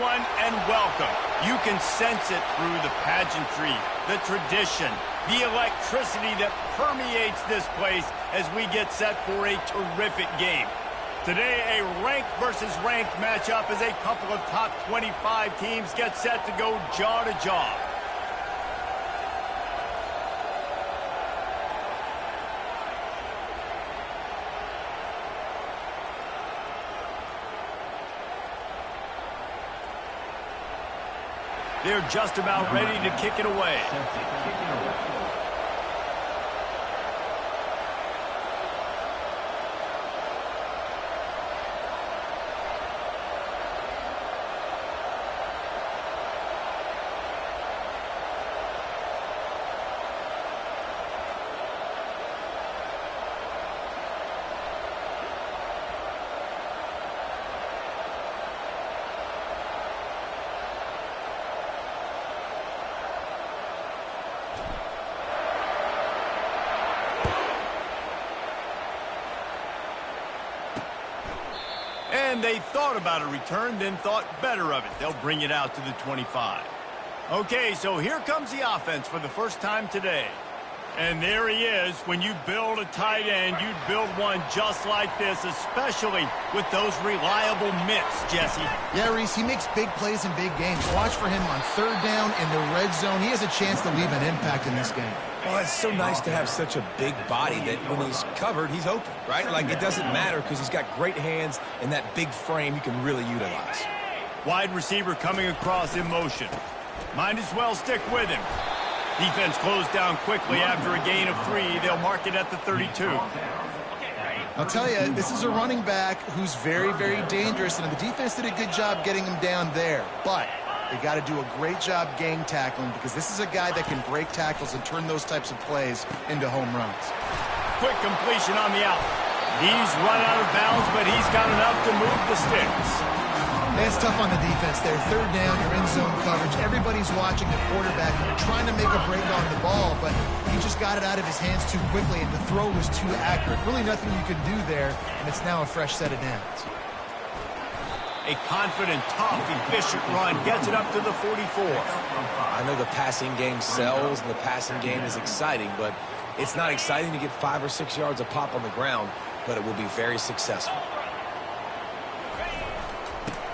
everyone, and welcome. You can sense it through the pageantry, the tradition, the electricity that permeates this place as we get set for a terrific game. Today, a ranked versus ranked matchup as a couple of top 25 teams get set to go jaw to jaw. They're just about ready to kick it away. And they thought about a return, then thought better of it. They'll bring it out to the 25. Okay, so here comes the offense for the first time today. And there he is. When you build a tight end, you'd build one just like this, especially with those reliable mitts, Jesse. Yeah, Reese, he makes big plays in big games. Watch for him on third down in the red zone. He has a chance to leave an impact in this game. Well, it's so nice to have such a big body that when he's covered, he's open, right? Like, it doesn't matter because he's got great hands and that big frame you can really utilize. Wide receiver coming across in motion. Might as well stick with him. Defense closed down quickly after a gain of 3. They'll mark it at the 32. I'll tell you, this is a running back who's very, very dangerous, and the defense did a good job getting him down there. But they got to do a great job gang tackling because this is a guy that can break tackles and turn those types of plays into home runs. Quick completion on the out. He's run out of bounds, but he's got enough to move the sticks. It's tough on the defense there. Third down, you're in zone coverage. Everybody's watching the quarterback, and you're trying to make a break on the ball, but he just got it out of his hands too quickly, and the throw was too accurate. Really nothing you could do there, and it's now a fresh set of downs. A confident, tough, efficient run gets it up to the 44. I know the passing game sells, and the passing game is exciting, but it's not exciting to get 5 or 6 yards a pop on the ground, but it will be very successful.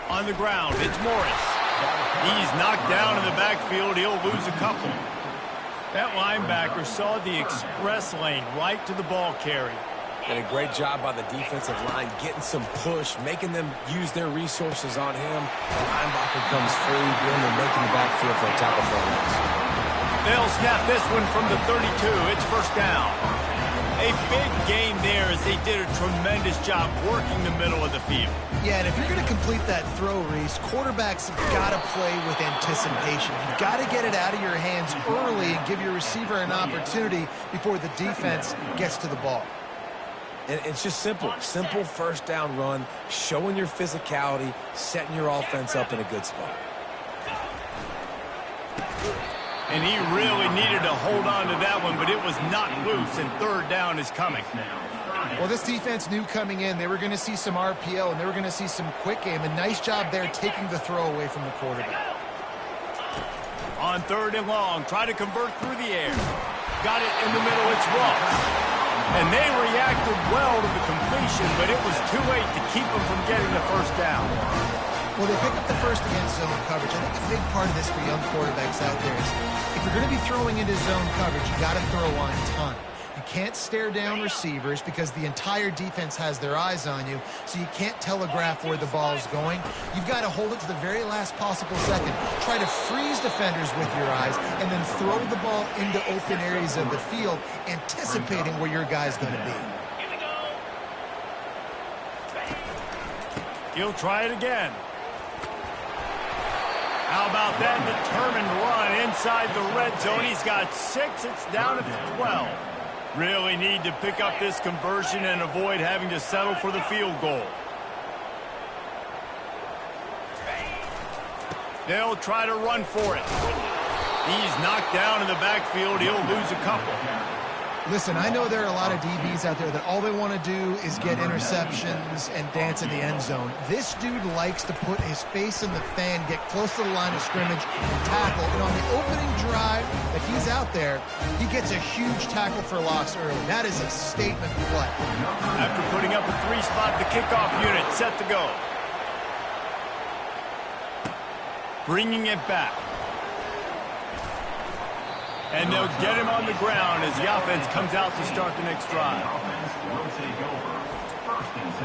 On the ground, it's Morris. He's knocked down in the backfield. He'll lose a couple. That linebacker saw the express lane right to the ball carrier. Did a great job by the defensive line getting some push, making them use their resources on him. The linebacker comes free, and making the backfield for a tackle for a loss. They'll snap this one from the 32. It's first down. A big gain there as they did a tremendous job working the middle of the field. Yeah, and if you're going to complete that throw, Reese, quarterbacks have got to play with anticipation. You've got to get it out of your hands early and give your receiver an opportunity before the defense gets to the ball. And it's just simple. Simple first down run, showing your physicality, setting your offense up in a good spot. And he really needed to hold on to that one, but it was not loose, and third down is coming. Well, this defense knew coming in they were going to see some RPO, and they were going to see some quick game. A nice job there taking the throw away from the quarterback. On third and long, try to convert through the air. Got it in the middle, it's Ross. And they reacted well to the completion, but it was too late to keep them from getting the first down. Well, they pick up the first against zone coverage. I think a big part of this for young quarterbacks out there is if you're going to be throwing into zone coverage, you got to throw on time. You can't stare down receivers because the entire defense has their eyes on you, so you can't telegraph where the ball is going. You've got to hold it to the very last possible second. Try to freeze defenders with your eyes and then throw the ball into open areas of the field, anticipating where your guy's going to be. He'll try it again. How about that determined run inside the red zone? He's got 6. It's down at 12. Really need to pick up this conversion and avoid having to settle for the field goal. They'll try to run for it. He's knocked down in the backfield. He'll lose a couple. Listen, I know there are a lot of DBs out there that all they want to do is get interceptions and dance in the end zone. This dude likes to put his face in the fan, get close to the line of scrimmage, and tackle. And on the opening drive that he's out there, he gets a huge tackle for loss early. That is a statement play. After putting up a 3-spot, the kickoff unit set to go. Bringing it back. And they'll get him on the ground as the offense comes out to start the next drive.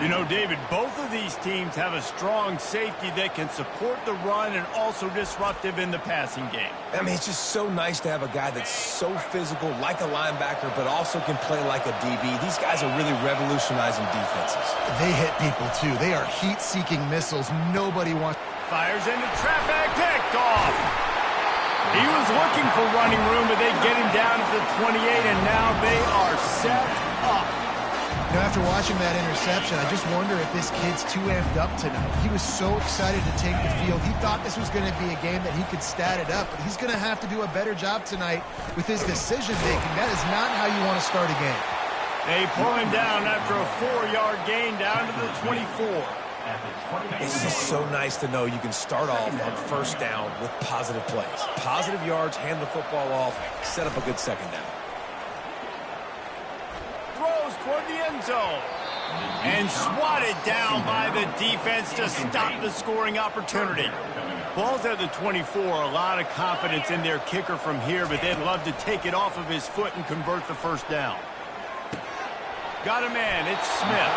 You know, David, both of these teams have a strong safety that can support the run and also disruptive in the passing game. I mean, it's just so nice to have a guy that's so physical, like a linebacker, but also can play like a DB. These guys are really revolutionizing defenses. They hit people, too. They are heat-seeking missiles. Nobody wants... Fires into traffic, picked off. He was looking for running room, but they get him down to the 28, and now they are set up. You know, after watching that interception, I just wonder if this kid's too amped up tonight. He was so excited to take the field. He thought this was going to be a game that he could stat it up, but he's going to have to do a better job tonight with his decision-making. That is not how you want to start a game. They pull him down after a 4-yard gain down to the 24. It's just so nice to know you can start off on first down with positive plays. Positive yards, hand the football off, set up a good second down. Throws toward the end zone. And swatted down by the defense to stop the scoring opportunity. Ball's at the 24. A lot of confidence in their kicker from here, but they'd love to take it off of his foot and convert the first down. Got a man, it's Smith.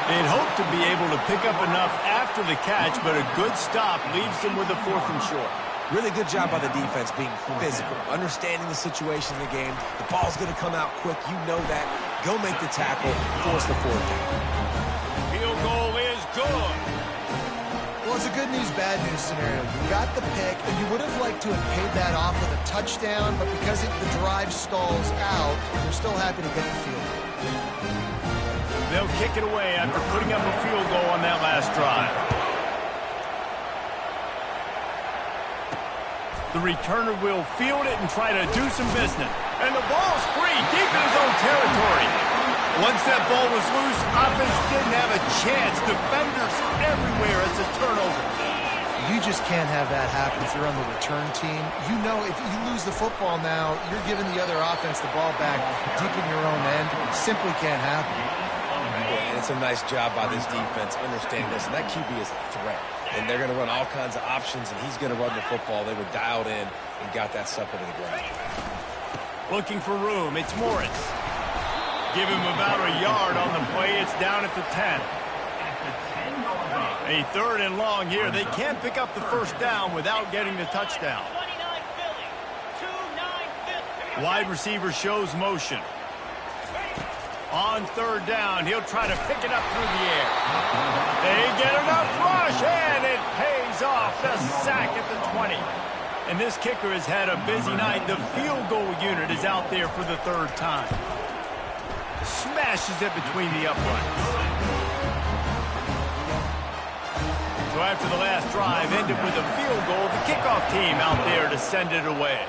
They'd hope to be able to pick up enough after the catch, but a good stop leaves them with a 4th and short. Really good job by the defense being physical, understanding the situation in the game. The ball's going to come out quick. You know that. Go make the tackle, force the 4th down. Field goal is good. Well, it's a good news, bad news scenario. You got the pick, and you would have liked to have paid that off with a touchdown, but because the drive stalls out, they're still happy to get the field goal. They'll kick it away after putting up a field goal on that last drive. The returner will field it and try to do some business. And the ball's free, deep in his own territory. Once that ball was loose, offense didn't have a chance. Defenders everywhere. It's a turnover. You just can't have that happen if you're on the return team. You know if you lose the football now, you're giving the other offense the ball back deep in your own end. Simply can't happen. Yeah, and it's a nice job by this defense understanding this. And that QB is a threat. And they're going to run all kinds of options, and he's going to run the football. They were dialed in and got that sucker to the ground. Looking for room. It's Morris. Give him about a yard on the play. It's down at the 10. A 3rd and long here. They can't pick up the first down without getting the touchdown. Wide receiver shows motion. On 3rd down, he'll try to pick it up through the air. They get enough rush, and it pays off. The sack at the 20. And this kicker has had a busy night. The field goal unit is out there for the 3rd time. Smashes it between the uprights. So after the last drive ended with a field goal, the kickoff team out there to send it away.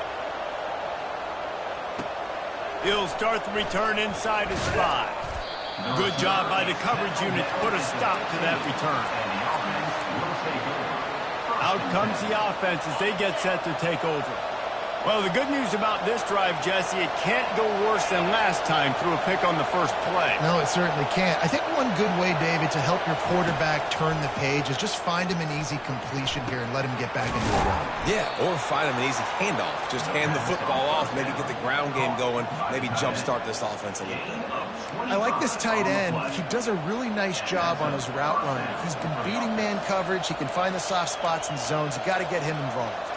He'll start the return inside his 5. Good job by the coverage unit to put a stop to that return. Out comes the offense as they get set to take over. Well, the good news about this drive, Jesse, it can't go worse than last time through a pick on the first play. No, it certainly can't. I think one good way, David, to help your quarterback turn the page is just find him an easy completion here and let him get back into a run. Yeah, or find him an easy handoff. Just hand the football off, maybe get the ground game going, maybe jumpstart this offense a little bit. I like this tight end. He does a really nice job on his route running. He's been beating man coverage. He can find the soft spots and zones. You got to get him involved.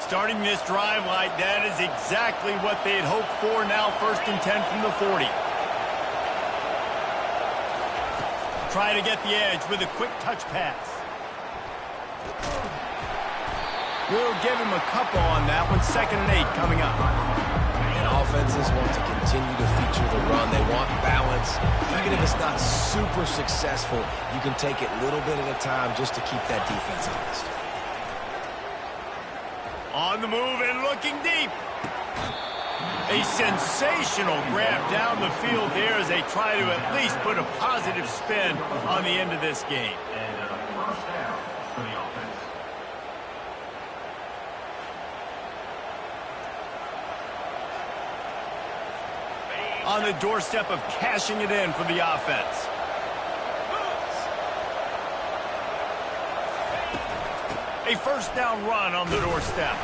Starting this drive like that is exactly what they had hoped for. Now 1st and 10 from the 40. Try to get the edge with a quick touch pass. We'll give him a couple on that one. 2nd and 8 coming up. And offenses want to continue to feature the run. They want balance. Even if it's not super successful, you can take it little bit at a time just to keep that defense honest. On the move and looking deep. A sensational grab down the field there as they try to at least put a positive spin on the end of this game. On the doorstep of cashing it in for the offense. A first down run on the doorstep.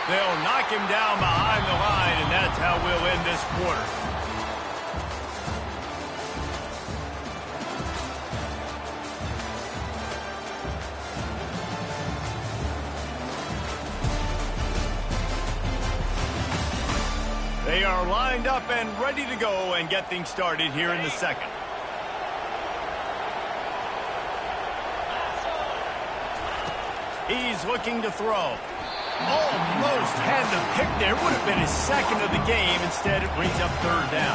They'll knock him down behind the line, and that's how we'll end this quarter. They are lined up and ready to go and get things started here in the second. He's looking to throw. Almost had the pick there. Would have been his second of the game. Instead, it brings up third down.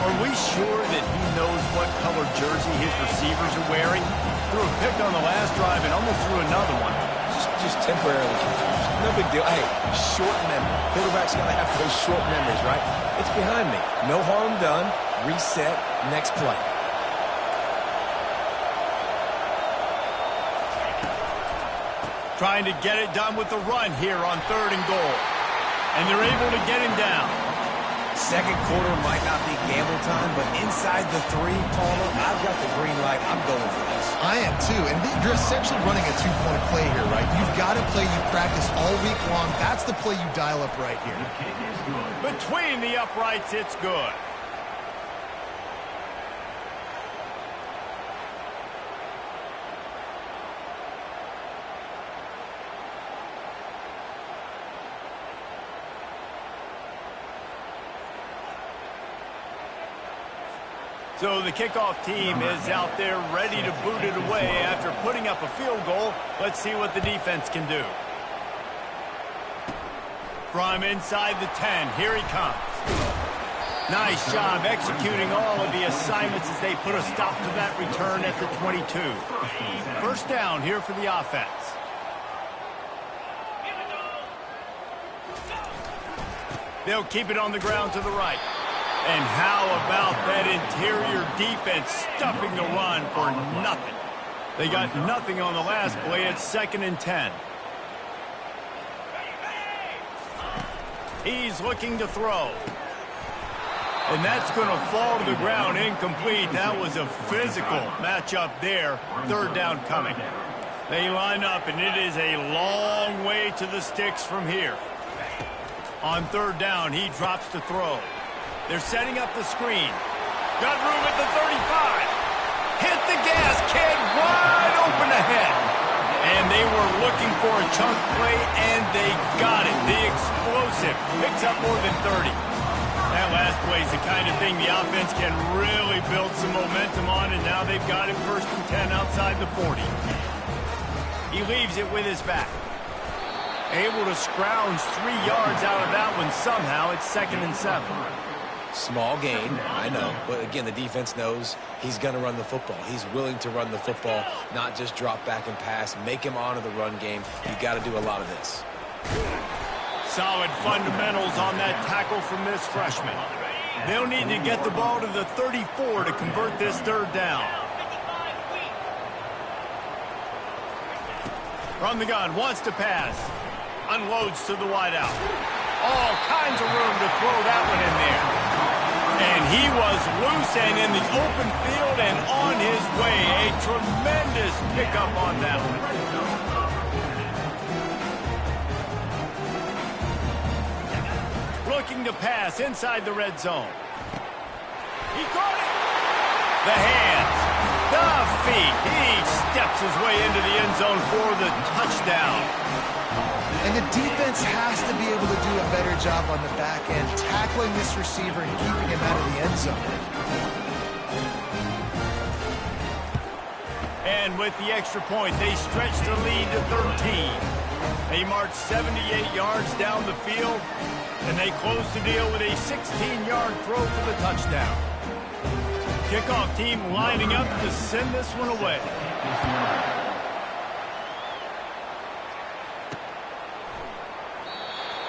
Are we sure that he knows what color jersey his receivers are wearing? Threw a pick on the last drive and almost threw another one. Just temporarily confused. No big deal. Hey, short memory. Quarterback's got to have those short memories, right? It's behind me. No harm done. Reset. Next play. Trying to get it done with the run here on 3rd and goal. And they're able to get him down. Second quarter might not be gamble time, but inside the 3, Palmer, I've got the green light. I'm going for this. I am too, and you're essentially running a 2-point play here, right? You've got a play you practice all week long. That's the play you dial up right here. Between the uprights, it's good. So the kickoff team is out there ready to boot it away after putting up a field goal. Let's see what the defense can do. From inside the 10, here he comes. Nice job executing all of the assignments as they put a stop to that return at the 22. First down here for the offense. They'll keep it on the ground to the right. And how about that interior defense stuffing the run for nothing? They got nothing on the last play. It's 2nd and 10. He's looking to throw. And that's going to fall to the ground incomplete. That was a physical matchup there. 3rd down coming. They line up, and it is a long way to the sticks from here. On 3rd down, he drops to throw. They're setting up the screen. Got room at the 35. Hit the gas, kid, wide open ahead. And they were looking for a chunk play, and they got it. The explosive picks up more than 30. That last play is the kind of thing the offense can really build some momentum on, and now they've got him 1st and 10 outside the 40. He leaves it with his back. Able to scrounge 3 yards out of that one somehow. It's 2nd and 7. Small gain, I know. But again, the defense knows he's going to run the football. He's willing to run the football, not just drop back and pass. Make him honor the run game. You've got to do a lot of this. Solid fundamentals on that tackle from this freshman. They'll need to get the ball to the 34 to convert this 3rd down. From the gun, wants to pass. Unloads to the wideout. All kinds of room to throw that one in there. And he was loose and in the open field and on his way. A tremendous pickup on that one. Looking to pass inside the red zone. He caught it. The hands, the feet. He steps his way into the end zone for the touchdown. And the defense has to be able to do a better job on the back end, tackling this receiver and keeping him out of the end zone. And with the extra point, they stretch the lead to 13. They march 78 yards down the field, and they close the deal with a 16-yard throw for the touchdown. Kickoff team lining up to send this one away.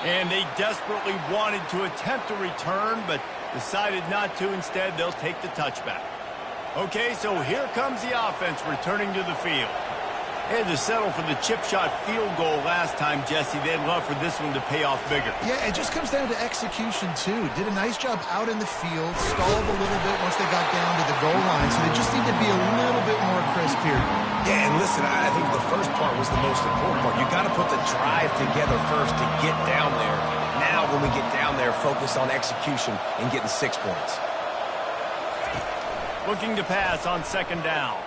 And they desperately wanted to attempt a return, but decided not to. Instead, they'll take the touchback. Okay, so here comes the offense returning to the field. They had to settle for the chip shot field goal last time, Jesse. They'd love for this one to pay off bigger. Yeah, it just comes down to execution, too. Did a nice job out in the field, stalled a little bit once they got down to the goal line, so they just need to be a little bit more crisp here. Yeah, and listen, I think the first part was the most important part. You got to put the drive together first to get down there. Now, when we get down there, focus on execution and getting 6 points. Looking to pass on second down.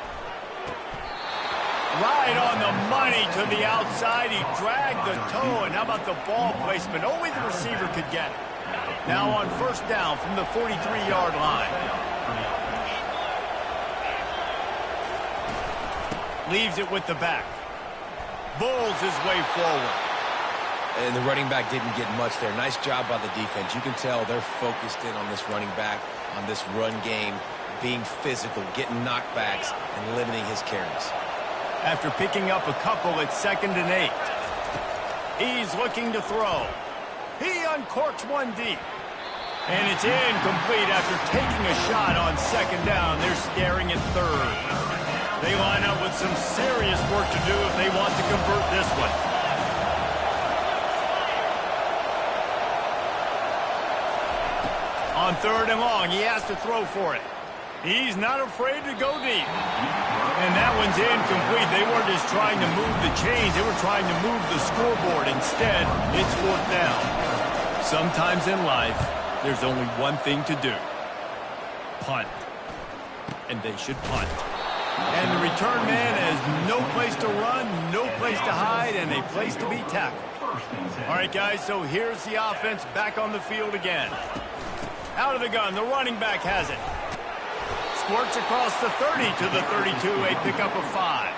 Right on the money to the outside. He dragged the toe, and how about the ball placement? Only the receiver could get it. Now on first down from the 43-yard line. Leaves it with the back. Bulls his way forward. And the running back didn't get much there. Nice job by the defense. You can tell they're focused in on this running back, on this run game, being physical, getting knockbacks, and limiting his carries. After picking up a couple at 2nd and 8. He's looking to throw. He uncorks one deep. And it's incomplete after taking a shot on second down. They're staring at third. They line up with some serious work to do if they want to convert this one. On 3rd and long, he has to throw for it. He's not afraid to go deep. And that one's incomplete. They weren't just trying to move the chains. They were trying to move the scoreboard. Instead, it's 4th down. Sometimes in life, there's only one thing to do. Punt. And they should punt. And the return man has no place to run, no place to hide, and a place to be tackled. All right, guys, so here's the offense back on the field again. Out of the gun, the running back has it. Squirts across the 30 to the 32, a pickup of 5.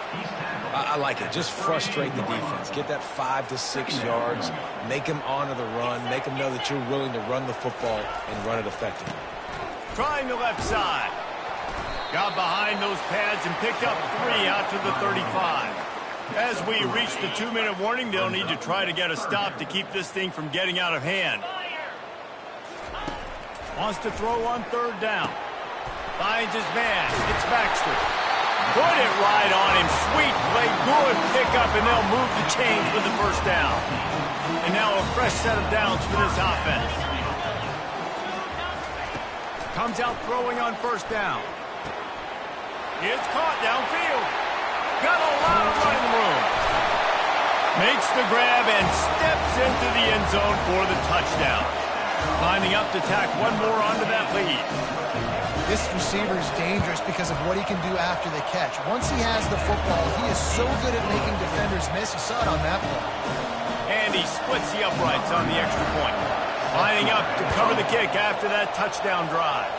I like it. Just frustrate the defense. Get that 5 to 6 yards. Make them honor the run. Make them know that you're willing to run the football and run it effectively. Trying the left side. Got behind those pads and picked up 3 out to the 35. As we reach the 2-minute warning, they'll need to try to get a stop to keep this thing from getting out of hand. Wants to throw on 3rd down. Finds his man. It's Baxter. Put it right on him. Sweet play. Good pickup, and they'll move the chains with the first down. And now a fresh set of downs for this offense. Comes out throwing on 1st down. It's caught downfield. Got a lot of running room. Makes the grab and steps into the end zone for the touchdown. Lining up to tack one more onto that lead. This receiver is dangerous because of what he can do after the catch. Once he has the football, he is so good at making defenders miss. You saw it on that play. And he splits the uprights on the extra point. Lining up to cover the kick after that touchdown drive.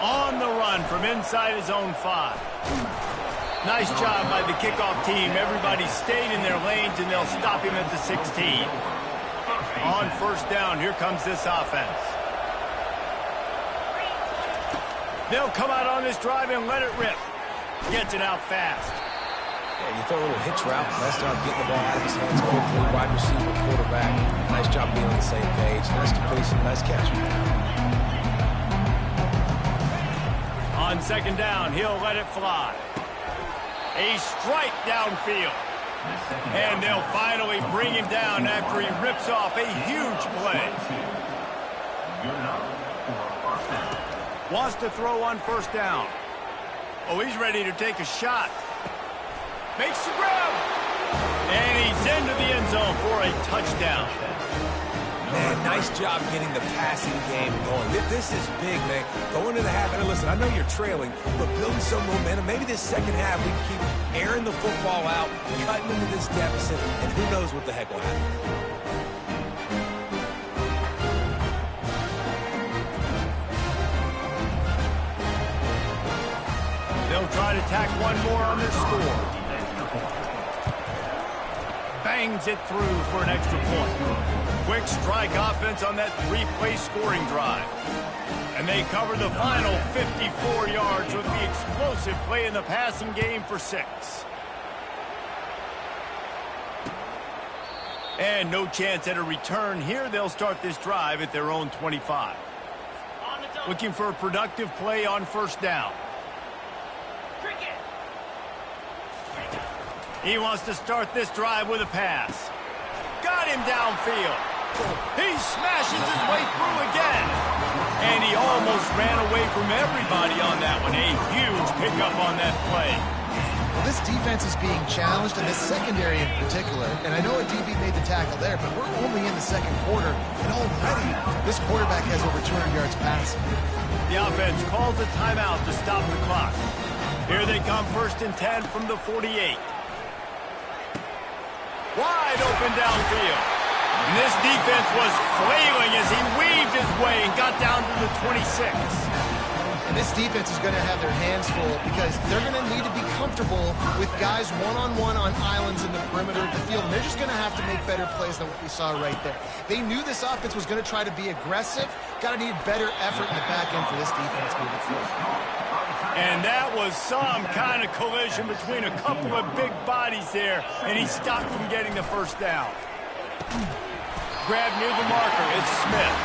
On the run from inside his own 5. Nice job by the kickoff team. Everybody stayed in their lanes, and they'll stop him at the 16. On 1st down, here comes this offense. They'll come out on this drive and let it rip. Gets it out fast. Yeah, you throw a little hitch route. Nice job getting the ball out of his hands quickly. Wide receiver, quarterback. Nice job being on the same page. Nice completion, nice catch. On 2nd down, he'll let it fly. A strike downfield. And they'll finally bring him down after he rips off a huge play. Wants to throw on 1st down. Oh, he's ready to take a shot. Makes the grab. And he's into the end zone for a touchdown. Man, nice job getting the passing game going. This is big, man. Going to the half. And listen, I know you're trailing, but building some momentum. Maybe this second half we can keep airing the football out, cutting into this deficit, and who knows what the heck will happen. They'll try to tack one more on their score. Bangs it through for an extra point. Quick strike offense on that 3-play scoring drive. And they cover the final 54 yards with the explosive play in the passing game for 6. And no chance at a return here. They'll start this drive at their own 25. Looking for a productive play on first down. He wants to start this drive with a pass. Got him downfield. He smashes his way through again. And he almost ran away from everybody on that one. A huge pickup on that play. Well, this defense is being challenged, and this secondary in particular. And I know a DB made the tackle there, but we're only in the second quarter, and already this quarterback has over 200 yards passing. The offense calls a timeout to stop the clock. Here they come, 1st and 10 from the 48. Wide open downfield. And this defense was flailing as he weaved his way and got down to the 26. And this defense is going to have their hands full because they're going to need to be comfortable with guys one-on-one on islands in the perimeter of the field. And they're just going to have to make better plays than what we saw right there. They knew this offense was going to try to be aggressive. Got to need better effort in the back end for this defense moving forward. And that was some kind of collision between a couple of big bodies there, and he stopped from getting the first down. Grab near the marker, it's Smith.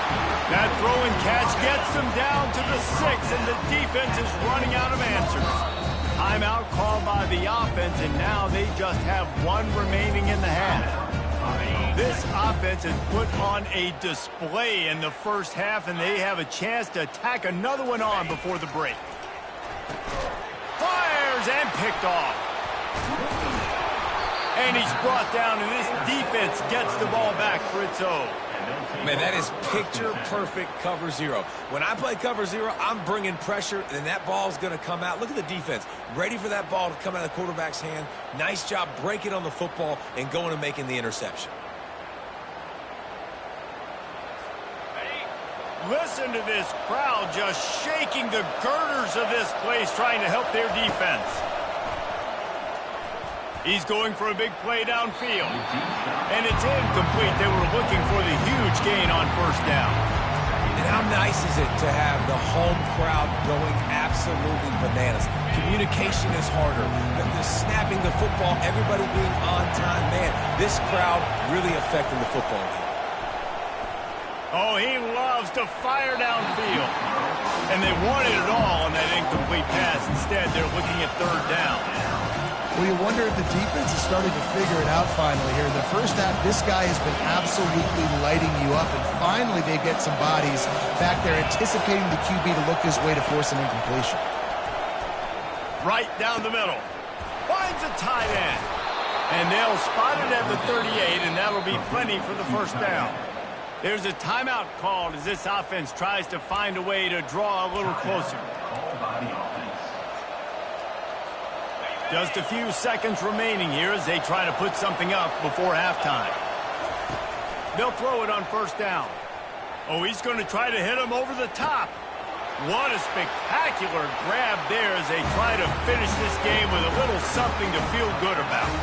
That throw and catch gets them down to the 6, and the defense is running out of answers. Timeout called by the offense, and now they just have one remaining in the half. This offense has put on a display in the first half, and they have a chance to tack another one on before the break. Fires and picked off. And he's brought down, and this defense gets the ball back for its own. Man, that is picture-perfect cover zero. When I play cover zero, I'm bringing pressure, and that ball's going to come out. Look at the defense. Ready for that ball to come out of the quarterback's hand. Nice job breaking on the football and going and making the interception. Listen to this crowd just shaking the girders of this place, trying to help their defense. He's going for a big play downfield. And it's incomplete. They were looking for the huge gain on first down. And how nice is it to have the home crowd going absolutely bananas? Communication is harder. The snapping the football, everybody being on time. Man, this crowd really affecting the football game. Oh, he loves to fire downfield. And they wanted it all on that incomplete pass. Instead, they're looking at third down. Well, you wonder if the defense is starting to figure it out finally here. In the first half, this guy has been absolutely lighting you up, and finally they get some bodies back there anticipating the QB to look his way to force an incompletion. Right down the middle. Finds a tight end. And they'll spot it at the 38, and that'll be plenty for the first down. There's a timeout called as this offense tries to find a way to draw a little closer. Just a few seconds remaining here as they try to put something up before halftime. They'll throw it on first down. Oh, he's going to try to hit him over the top. What a spectacular grab there as they try to finish this game with a little something to feel good about.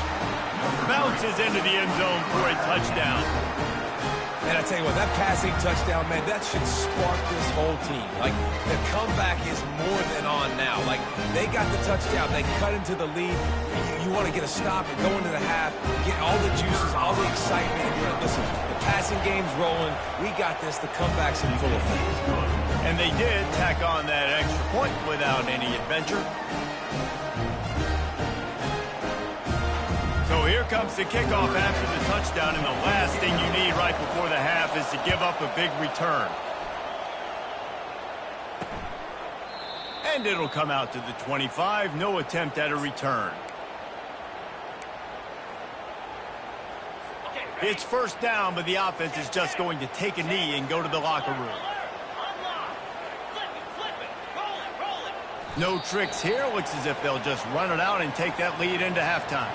Bounces into the end zone for a touchdown. And I tell you what, that passing touchdown, man, that should spark this whole team. Like, the comeback is more than on now. Like, they got the touchdown. They cut into the lead. You want to get a stop and go into the half, get all the juices, all the excitement. And listen, the passing game's rolling. We got this. The comeback's in full effect. And they did tack on that extra point without any adventure. So here comes the kickoff after the touchdown, and the last thing you need right before the half is to give up a big return. And it'll come out to the 25. No attempt at a return. It's first down, but the offense is just going to take a knee and go to the locker room. No tricks here. Looks as if they'll just run it out and take that lead into halftime.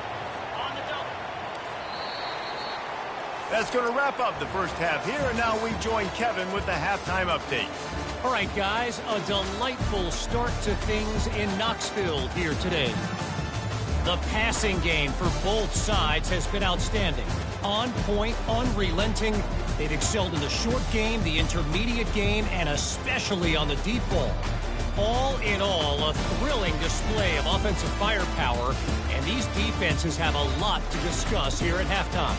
That's going to wrap up the first half here, and now we join Kevin with the halftime update. All right, guys, a delightful start to things in Knoxville here today. The passing game for both sides has been outstanding. On point, unrelenting. They've excelled in the short game, the intermediate game, and especially on the deep ball. All in all, a thrilling display of offensive firepower, and these defenses have a lot to discuss here at halftime.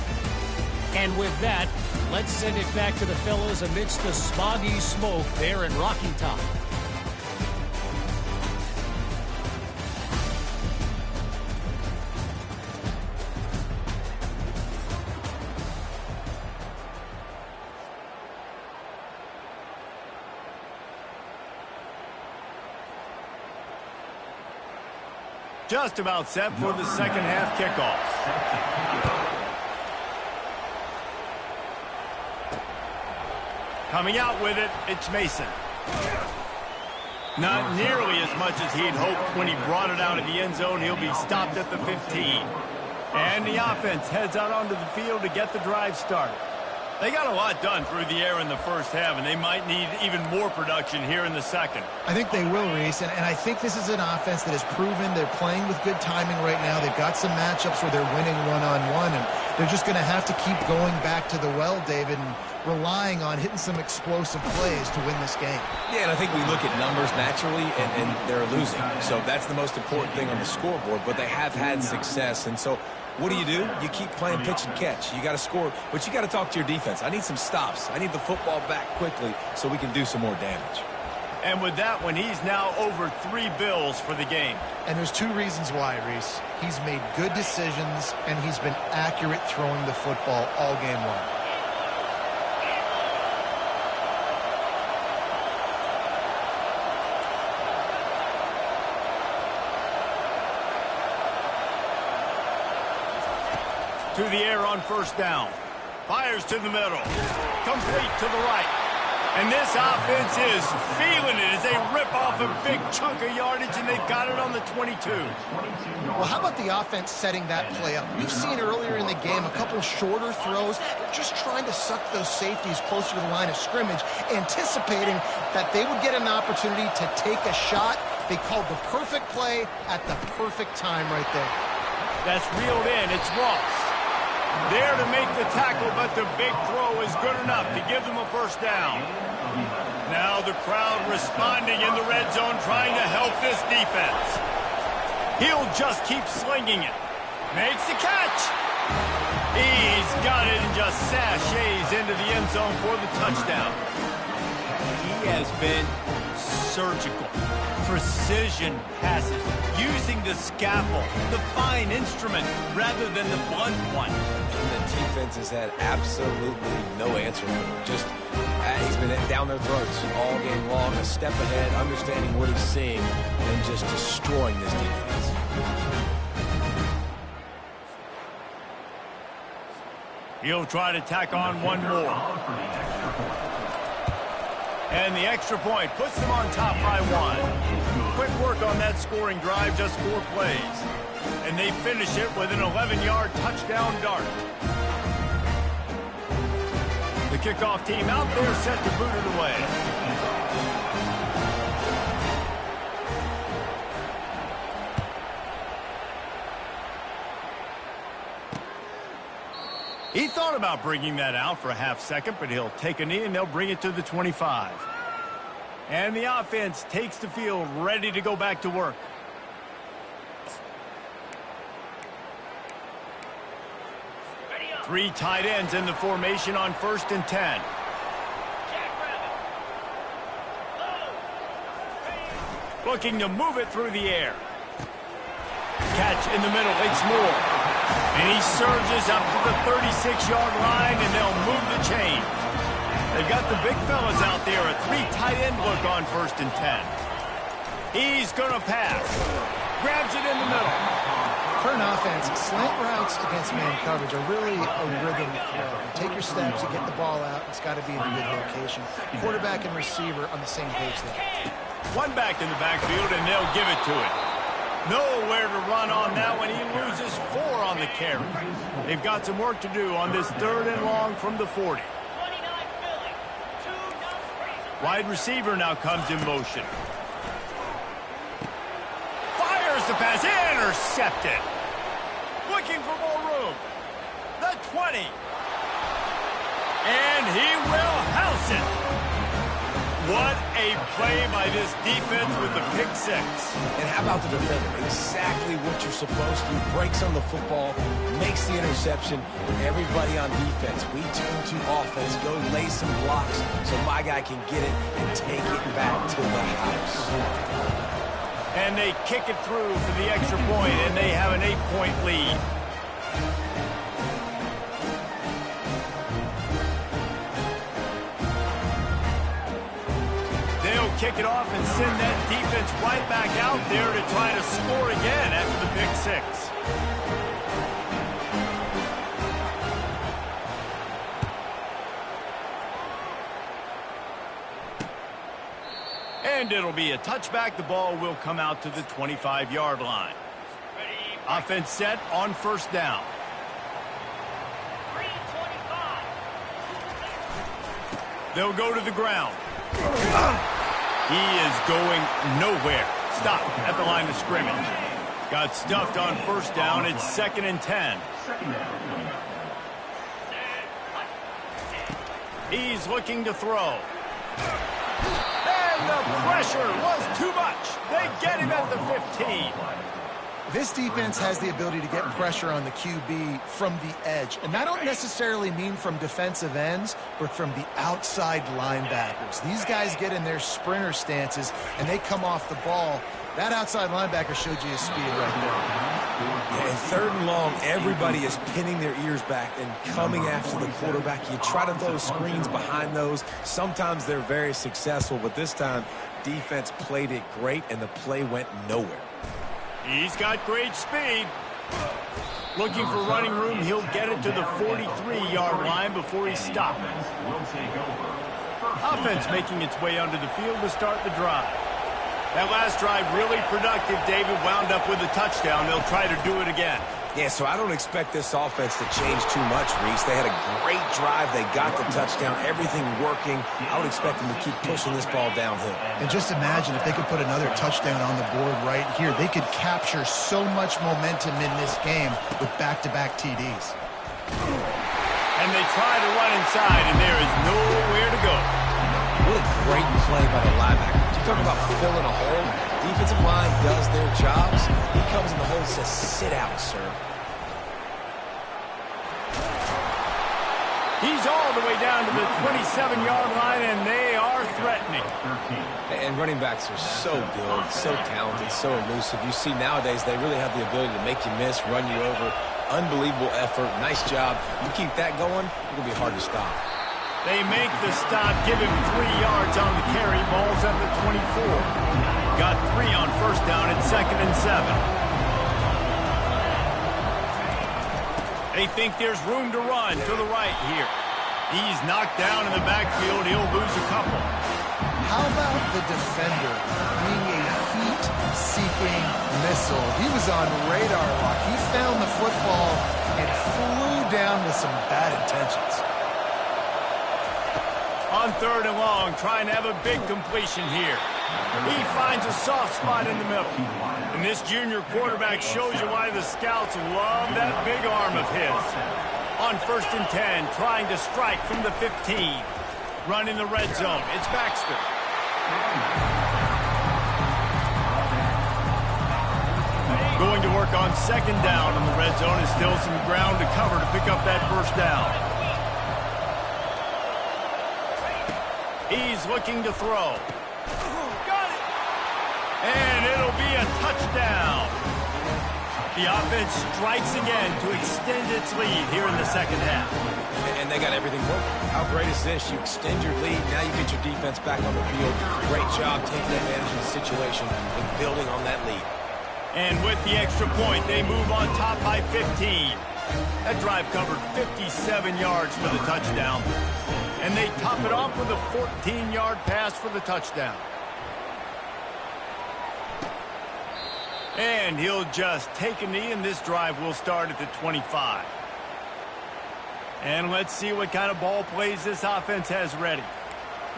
And with that, let's send it back to the fellas amidst the smoggy smoke there in Rocky Top. Just about set for the second half kickoff. Coming out with it, it's Mason. Not nearly as much as he'd hoped when he brought it out of the end zone. He'll be stopped at the 15. And the offense heads out onto the field to get the drive started. They got a lot done through the air in the first half, and they might need even more production here in the second. I think they will, Reese, and I think this is an offense that has proven they're playing with good timing right now. They've got some matchups where they're winning one-on-one, and they're just going to have to keep going back to the well, David, and relying on hitting some explosive plays to win this game. Yeah, and I think we look at numbers naturally, and they're losing. So that's the most important thing on the scoreboard, but they have had success, and so what do? You keep playing pitch and catch. You got to score, but you got to talk to your defense. I need some stops. I need the football back quickly so we can do some more damage. And with that one, he's now over 3 bills for the game. And there's 2 reasons why, Reese. He's made good decisions, and he's been accurate throwing the football all game long. To the air on first down. Fires to the middle. Complete to the right. And this offense is feeling it as they rip off a big chunk of yardage, and they've got it on the 22. Well, how about the offense setting that play up? We've seen earlier in the game a couple shorter throws. They're just trying to suck those safeties closer to the line of scrimmage, anticipating that they would get an opportunity to take a shot. They called the perfect play at the perfect time right there. That's reeled in. It's Ross. There to make the tackle, but the big throw is good enough to give them a first down. Now the crowd responding in the red zone, trying to help this defense. He'll just keep slinging it. Makes the catch. He's got it and just sashays into the end zone for the touchdown. He has been surgical. Precision passes, using the scalpel, the fine instrument, rather than the blunt one. And the defense has had absolutely no answer for him. Just, he's been down their throats all game long, a step ahead, understanding what he's seeing, and just destroying this defense. He'll try to tack on one more. And the extra point puts them on top by 1. Quick work on that scoring drive, just 4 plays. And they finish it with an 11-yard touchdown dart. The kickoff team out there set to boot it away. He thought about bringing that out for a half second, but he'll take a knee and they'll bring it to the 25. And the offense takes the field ready to go back to work. Three tight ends in the formation on 1st and 10. Looking to move it through the air. Catch in the middle, it's Moore. And he surges up to the 36-yard line, and they'll move the chain. They've got the big fellas out there, a 3 tight end look on 1st and 10. He's going to pass. Grabs it in the middle. For an offense, slant routes against man coverage are really a rhythm flow. Take your steps, you get the ball out, it's got to be in a good location. Quarterback and receiver on the same page there. One back in the backfield, and they'll give it to him. Nowhere to run on that one. He loses 4 on the carry. They've got some work to do on this 3rd and long from the 40. Wide receiver now comes in motion. Fires the pass. Intercepted. Looking for more room. The 20. And he will house it. What a play by this defense with the pick six. And how about the defender? Exactly what you're supposed to. Breaks on the football, makes the interception. Everybody on defense, we turn to offense, go lay some blocks so my guy can get it and take it back to the house. And they kick it through for the extra point, and they have an 8-point lead. They'll kick it off and send that defense right back out there to try to score again after the pick six. And it'll be a touchback. The ball will come out to the 25-yard line. Offense set on first down. They'll go to the ground. He is going nowhere. Stop at the line of scrimmage. Got stuffed on first down. It's 2nd and 10. He's looking to throw. And the pressure was too much. They get him at the 15. This defense has the ability to get pressure on the QB from the edge. And I don't necessarily mean from defensive ends, but from the outside linebackers. These guys get in their sprinter stances, and they come off the ball. That outside linebacker showed you his speed right there. Yeah, and 3rd and long, everybody is pinning their ears back and coming after the quarterback. You try to throw screens behind those. Sometimes they're very successful, but this time, defense played it great, and the play went nowhere. He's got great speed. Looking for running room. He'll get it to the 43-yard line before he stopped. Offense making its way onto the field to start the drive. That last drive really productive. David wound up with a touchdown. They'll try to do it again. Yeah, so I don't expect this offense to change too much, Reese. They had a great drive. They got the touchdown. Everything working. I would expect them to keep pushing this ball downhill. And just imagine if they could put another touchdown on the board right here. They could capture so much momentum in this game with back-to-back TDs. And they try to run inside, and there is nowhere to go. What a great play by the linebacker. You talk about filling a hole. Defensive line does their jobs. He comes in the hole and says, sit out, sir. He's all the way down to the 27-yard line, and they are threatening. And running backs are so good, so talented, so elusive. You see nowadays they really have the ability to make you miss, run you over. Unbelievable effort. Nice job. You keep that going, it'll be hard to stop. They make the stop, give him 3 yards on the carry. Ball's at the 24. Got 3 on first down at 2nd and 7. They think there's room to run to the right here. He's knocked down in the backfield. He'll lose a couple. How about the defender being a heat-seeking missile? He was on radar lock. He found the football and flew down with some bad intentions. On 3rd and long, trying to have a big completion here. He finds a soft spot in the middle. And this junior quarterback shows you why the scouts love that big arm of his. On 1st and 10, trying to strike from the 15. Run in the red zone. It's Baxter. Going to work on 2nd down in the red zone, and still some ground to cover to pick up that first down. He's looking to throw. Got it! And it'll be a touchdown. The offense strikes again to extend its lead here in the 2nd half. And they got everything working. How great is this? You extend your lead, now you get your defense back on the field. Great job taking advantage of the situation and building on that lead. And with the extra point, they move on top by 15. That drive covered 57 yards for the touchdown. And they top it off with a 14-yard pass for the touchdown. And he'll just take a knee, and this drive will start at the 25. And let's see what kind of ball plays this offense has ready.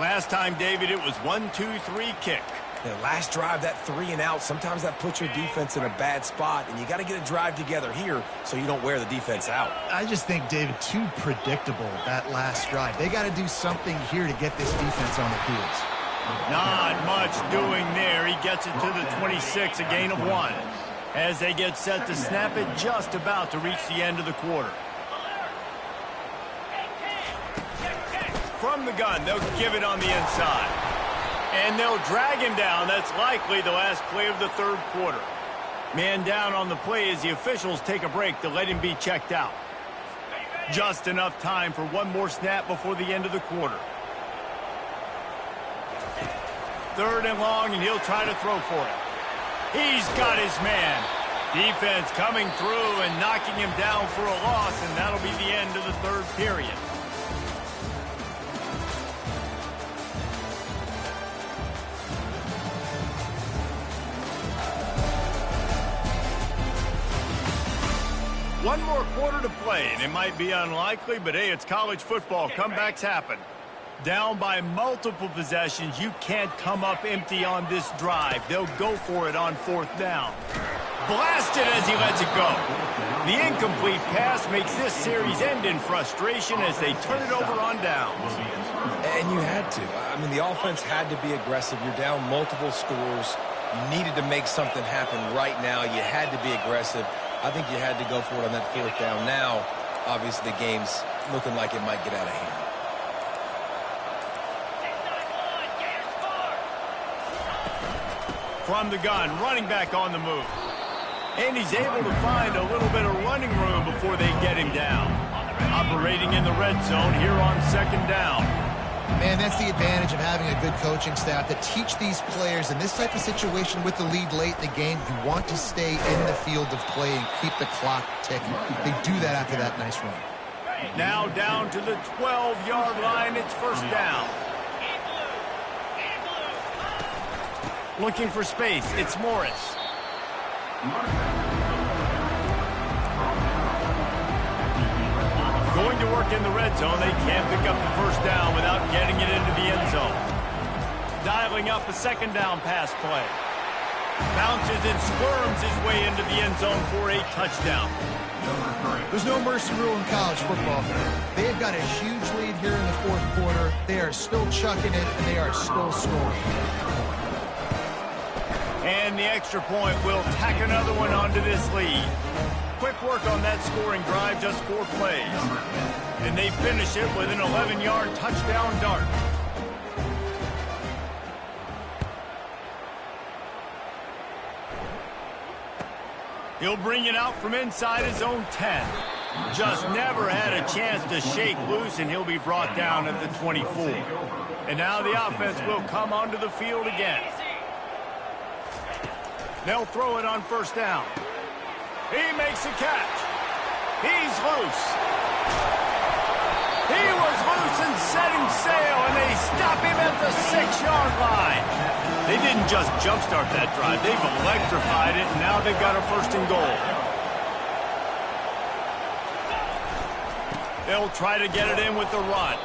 Last time, David, it was 1-2-3 kick. The last drive, that 3 and out, sometimes that puts your defense in a bad spot, and you got to get a drive together here so you don't wear the defense out. I just think, David, too predictable, that last drive. They got to do something here to get this defense on the heels. Not much doing there. He gets it to the 26, a gain of 1. As they get set to snap it, just about to reach the end of the quarter. From the gun, they'll give it on the inside. And they'll drag him down. That's likely the last play of the third quarter. Man down on the play as the officials take a break to let him be checked out. Just enough time for one more snap before the end of the quarter. 3rd and long, and he'll try to throw for it. He's got his man. Defense coming through and knocking him down for a loss, and that'll be the end of the third period. One more quarter to play, and it might be unlikely, but hey, it's college football. Comebacks happen. Down by multiple possessions, you can't come up empty on this drive. They'll go for it on 4th down. Blasted as he lets it go. The incomplete pass makes this series end in frustration as they turn it over on downs. And you had to. I mean, the offense had to be aggressive. You're down multiple scores. You needed to make something happen right now. You had to be aggressive. I think you had to go for it on that 4th down. Now, obviously, the game's looking like it might get out of hand. From the gun, running back on the move. And he's able to find a little bit of running room before they get him down. Operating in the red zone here on 2nd down. Man, that's the advantage of having a good coaching staff to teach these players in this type of situation with the lead late in the game. You want to stay in the field of play and keep the clock ticking. They do that after that nice run. Now down to the 12-yard line. It's 1st down. Looking for space. It's Morris. Going to work in the red zone. They can't pick up the 1st down without getting it into the end zone. Dialing up a 2nd down pass play. Bounces and squirms his way into the end zone for a touchdown. There's no mercy rule in college football. They have got a huge lead here in the 4th quarter. They are still chucking it, and they are still scoring. And the extra point will tack another one onto this lead. Quick work on that scoring drive, just 4 plays. And they finish it with an 11-yard touchdown dart. He'll bring it out from inside his own 10. Just never had a chance to shake loose, and he'll be brought down at the 24. And now the offense will come onto the field again. They'll throw it on 1st down. He makes a catch. He's loose. He was loose and setting sail, and they stop him at the 6-yard line. They didn't just jumpstart that drive. They've electrified it, and now they've got a 1st and goal. They'll try to get it in with the run.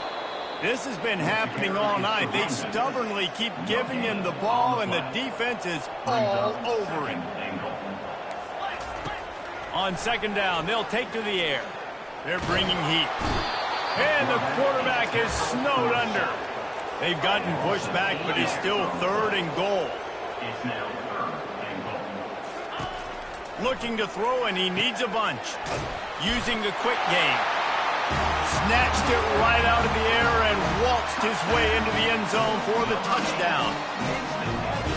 This has been happening all night. They stubbornly keep giving him the ball, and the defense is all over him. On 2nd down, they'll take to the air. They're bringing heat. And the quarterback is snowed under. They've gotten pushed back, but he's still 3rd and goal. Looking to throw, and he needs a bunch. Using the quick game. Snatched it right out of the air and waltzed his way into the end zone for the touchdown.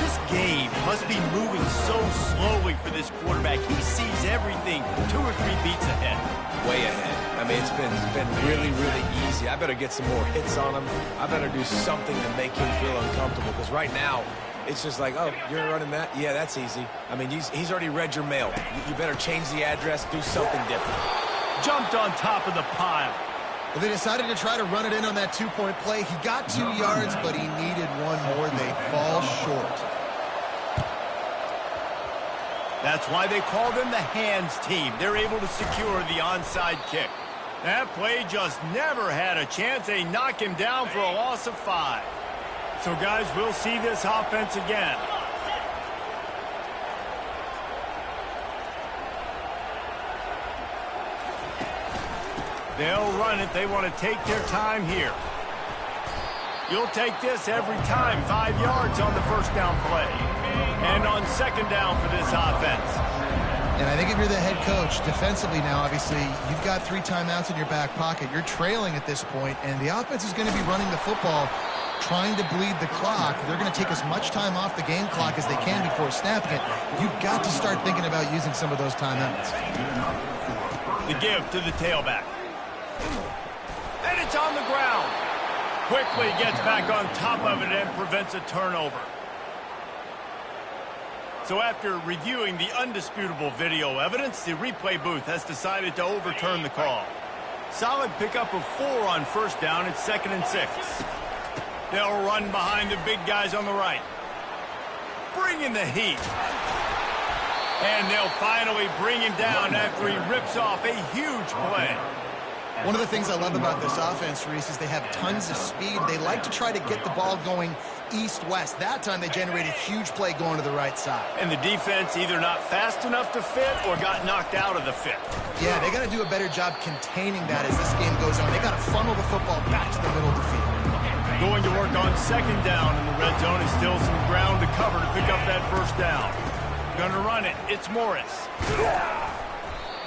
This game must be moving so slowly for this quarterback. He sees everything 2 or 3 beats ahead. Way ahead. I mean, it's been really, really easy. I better get some more hits on him. I better do something to make him feel uncomfortable, because right now, it's just like, oh, you're running that? Yeah, that's easy. I mean, he's already read your mail. You better change the address, do something different. Jumped on top of the pile. Well, they decided to try to run it in on that 2-point play. He got 2 yards, but he needed 1 more. They fall short. That's why they call them the hands team. They're able to secure the onside kick. That play just never had a chance. They knock him down for a loss of 5. So, guys, we'll see this offense again. They'll run it. They want to take their time here. You'll take this every time. 5 yards on the first down play. And on second down for this offense. And I think if you're the head coach, defensively now, obviously, you've got 3 timeouts in your back pocket. You're trailing at this point, and the offense is going to be running the football, trying to bleed the clock. They're going to take as much time off the game clock as they can before snapping it. You've got to start thinking about using some of those timeouts. The give to the tailback. And it's on the ground. Quickly gets back on top of it and prevents a turnover. So after reviewing the undisputable video evidence, the replay booth has decided to overturn the call. Solid pickup of 4 on first down. It's 2nd and 6. They'll run behind the big guys on the right. Bring in the heat. And they'll finally bring him down after he rips off a huge play. One of the things I love about this offense, Reese, is they have tons of speed. They like to try to get the ball going east-west. That time they generated a huge play going to the right side. And the defense either not fast enough to fit or got knocked out of the fit. Yeah, they got to do a better job containing that as this game goes on. They got to funnel the football back to the middle of the field. Going to work on second down in the red zone is still some ground to cover to pick up that first down. Gonna run it. It's Morris.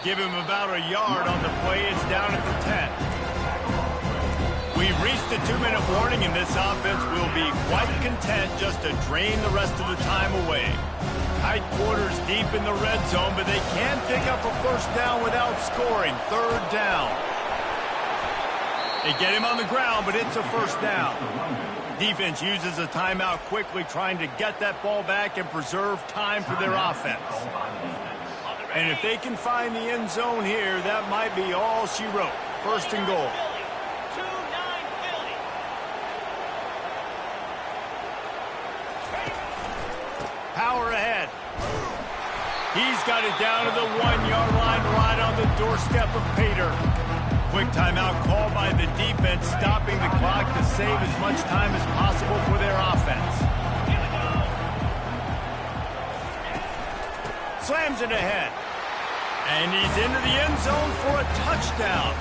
Give him about a yard on the play. It's down at the 10. We've reached the 2-minute warning, and this offense will be quite content just to drain the rest of the time away. Tight quarters deep in the red zone, but they can pick up a first down without scoring. 3rd down. They get him on the ground, but it's a first down. Defense uses a timeout quickly, trying to get that ball back and preserve time for their offense. And if they can find the end zone here, that might be all she wrote. 1st and goal. Power ahead. He's got it down to the 1-yard line, right on the doorstep of Pater. Quick timeout called by the defense, stopping the clock to save as much time as possible for their offense. Slams it ahead. And he's into the end zone for a touchdown.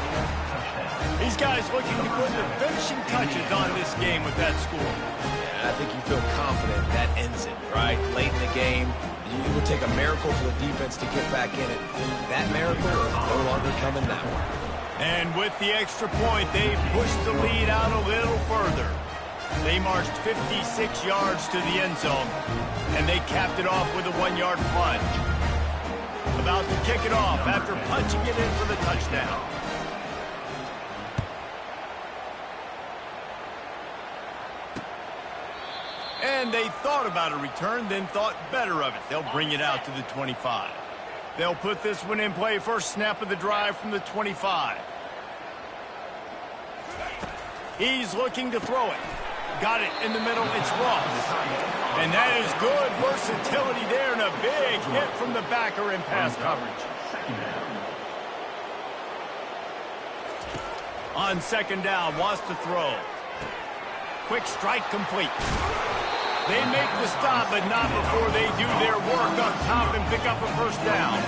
These guys looking to put the finishing touches on this game with that score. Yeah, I think you feel confident that ends it, right? Late in the game, it would take a miracle for the defense to get back in it. That miracle is no longer coming now. And with the extra point, they pushed the lead out a little further. They marched 56 yards to the end zone, and they capped it off with a 1-yard plunge. About to kick it off after punching it in for the touchdown. And they thought about a return, then thought better of it. They'll bring it out to the 25. They'll put this one in play. First snap of the drive from the 25. He's looking to throw it. Got it in the middle. It's Ross. And that is good versatility there and a big hit from the backer in pass coverage. On second down, wants to throw. Quick strike complete. They make the stop, but not before they do their work up top and pick up a first down.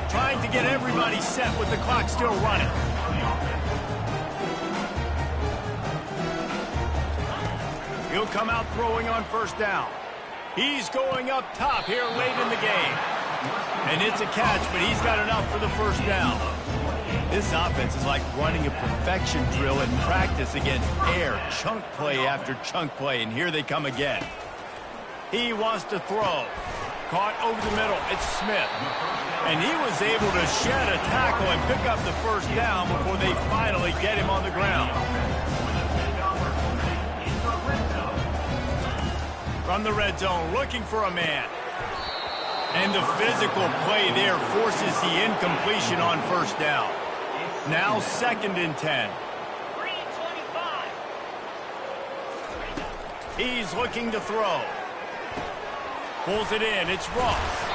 Trying to get everybody set with the clock still running. He'll come out throwing on first down. He's going up top here late in the game. And it's a catch, but he's got enough for the first down. This offense is like running a perfection drill in practice against air. Chunk play after chunk play, and here they come again. He wants to throw. Caught over the middle. It's Smith. And he was able to shed a tackle and pick up the first down before they finally get him on the ground. From the red zone, looking for a man. And the physical play there forces the incompletion on first down. Now 2nd and 10. He's looking to throw. Pulls it in. It's Ross.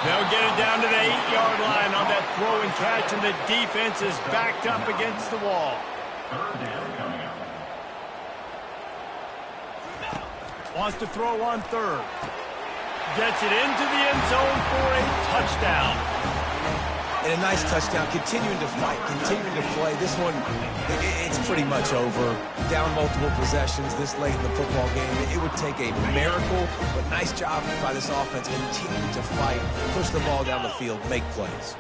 They'll get it down to the 8-yard line on that throw and catch, and the defense is backed up against the wall. Wants to throw on third. Gets it into the end zone for a touchdown. and a nice touchdown, continuing to fight, continuing to play. This one, it's pretty much over. Down multiple possessions this late in the football game. It would take a miracle, but nice job by this offense continuing to fight, push the ball down the field, make plays.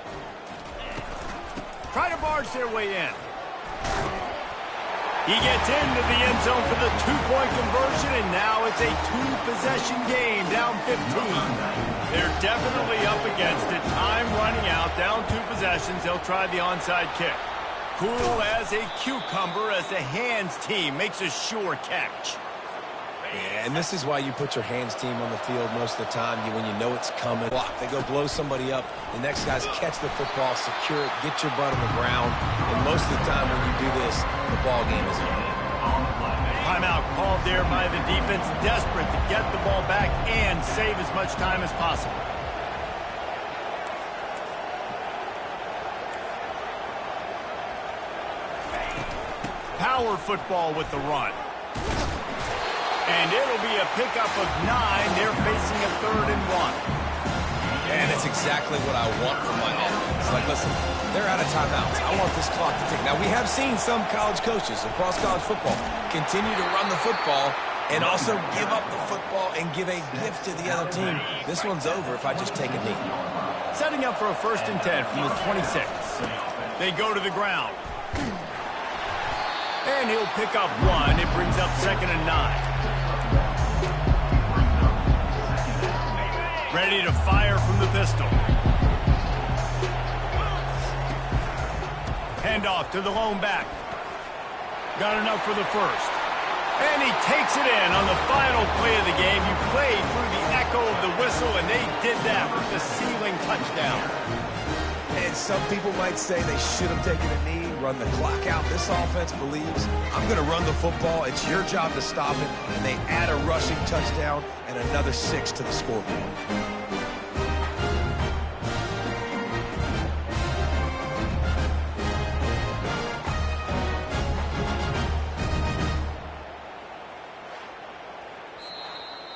Try to barge their way in. He gets into the end zone for the two-point conversion, and now it's a two-possession game, down 15. They're definitely up against it. Time running out, down 2 possessions. They'll try the onside kick. Cool as a cucumber as the hands team makes a sure catch. Yeah, and this is why you put your hands team on the field most of the time when you know it's coming. They go blow somebody up. The next guys catch the football, secure it, get your butt on the ground. And most of the time when you do this, the ball game is over. Timeout called there by the defense, desperate to get the ball back and save as much time as possible. Power football with the run. And it'll be a pickup of 9. They're facing a 3rd and 1. And it's exactly what I want from my offense. Like, listen, they're out of timeouts. I want this clock to tick. Now, we have seen some college coaches across college football continue to run the football and also give up the football and give a gift to the other team. This one's over if I just take a knee. Setting up for a 1st and 10 from the 26. They go to the ground. And he'll pick up 1. It brings up 2nd and 9. Ready to fire from the pistol. Handoff to the lone back. Got enough for the 1st. And he takes it in on the final play of the game. You played through the echo of the whistle, and they did that with the ceiling touchdown. And some people might say they should have taken a knee, run the clock out. This offense believes, I'm going to run the football. It's your job to stop it. And they add a rushing touchdown and another 6 to the scoreboard.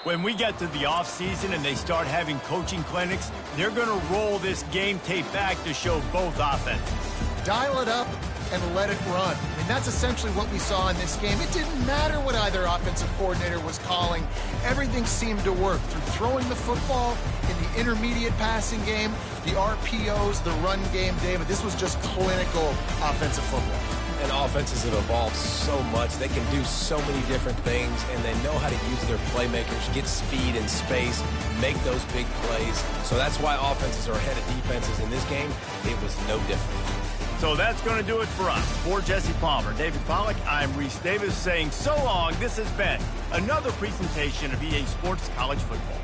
When we get to the offseason and they start having coaching clinics, they're going to roll this game tape back to show both offenses. Dial it up and let it run. I mean, that's essentially what we saw in this game. It didn't matter what either offensive coordinator was calling. Everything seemed to work through throwing the football in the intermediate passing game, the RPOs, the run game, David. This was just clinical offensive football. And offenses have evolved so much. They can do so many different things, and they know how to use their playmakers, get speed and space, make those big plays. So that's why offenses are ahead of defenses. In this game, it was no different. So that's going to do it for us. For Jesse Palmer, David Pollack, I'm Reese Davis saying so long. This has been another presentation of EA Sports College Football.